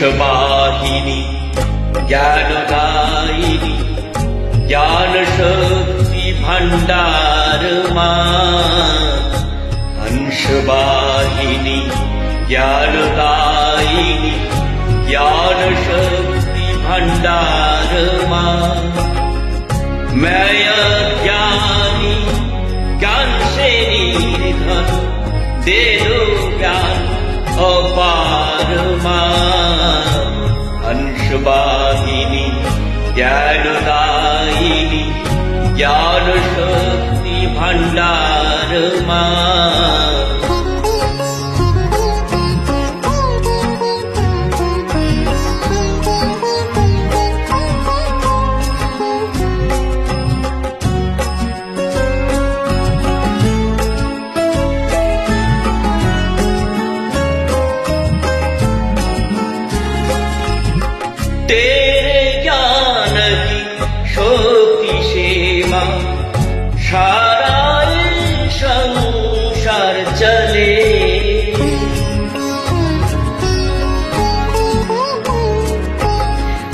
हंसवाहिनी ज्ञानदायिनी ज्ञान शक्ति भंडार मां। हंसवाहिनी ज्ञानदायिनी ज्ञान शक्ति भंडार मां। मैं अज्ञानी ज्ञान से निर्धन दे दो ज्ञान अपार मां। हंसवाहिनी ज्ञानदायिनी ज्ञान शक्ति भंडार मां। तेरे ज्ञान की शक्ति से मां सारा संसार चले।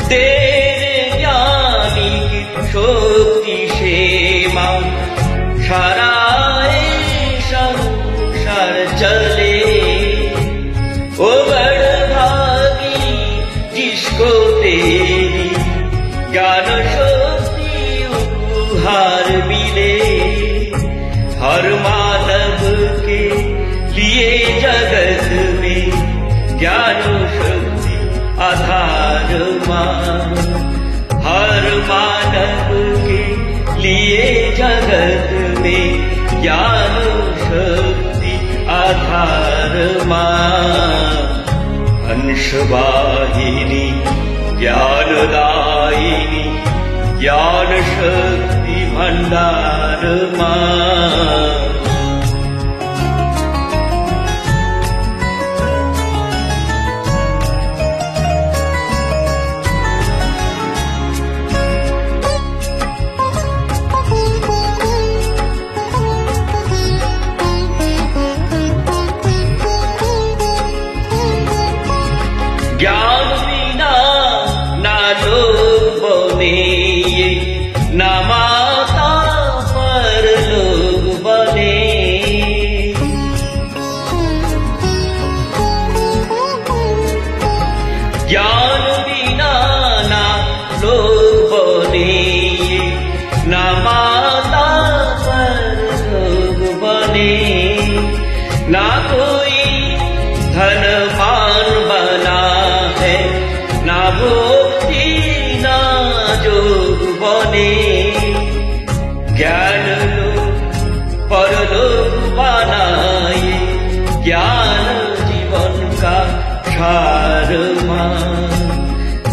तेरे ज्ञानी की शक्ति से मां सारा संसार चले। ओ बड़भागी जिसको तेरी ज्ञान शक्ति उपहार मिले। हर मानव के लिए जगत में ज्ञान शक्ति आधार मां। हर मानव के लिए जगत में ज्ञान शक्ति आधार मां। हंसवाहिनी ज्ञानदायिनी ज्ञान शक्ति भंडार मां। ज्ञान बिना ना लोग बने ना माता पर लोग बने। ज्ञान बिना ना लोग बने ना माता पर लोग बने। ना कोई धनवान बना है ना भक्ति ना जोग बने। ज्ञान लोग परलोक बनाए ज्ञान जीवन का सार मां।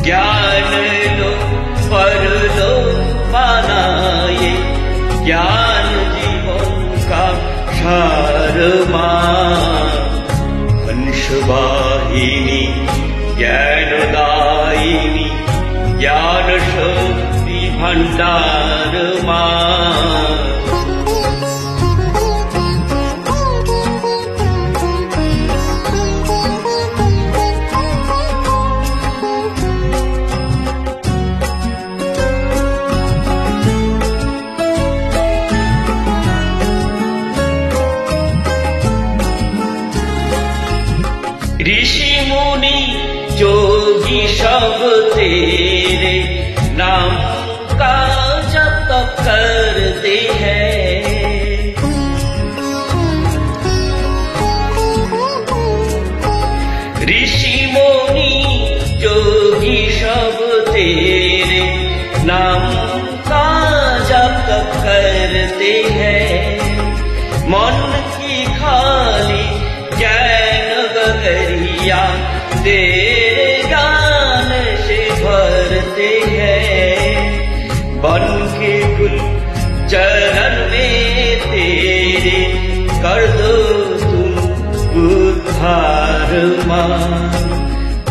ज्ञान लोग परलोक बनाए ज्ञान जीवन का सार मां। हंसवाहिनी ज्ञानदायिनी ज्ञान शक्ति भंडार मां। ऋषि मुनि जोगी सब तेरे नाम का जप करते हैं। ऋषि मुनि जोगी सब तेरे नाम का जप करते हैं। मन की खाली ज्ञान गगरिया तेरे ज्ञान से भरते हैं। बन के कुल चरण में तेरे कर दो तुम उद्धार मां।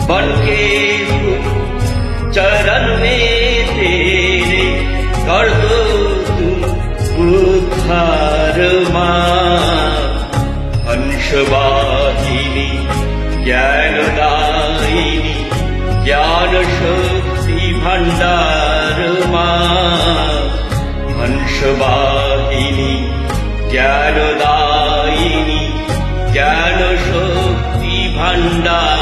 बन के कुल चरण में तेरे कर दो तुम उद्धार मां। हंसवाहिनी ज्ञानदायिनी शक्ति भंडार मां हंसवाहिनी ज्ञानदायिनी ज्ञान शक्ति भंडार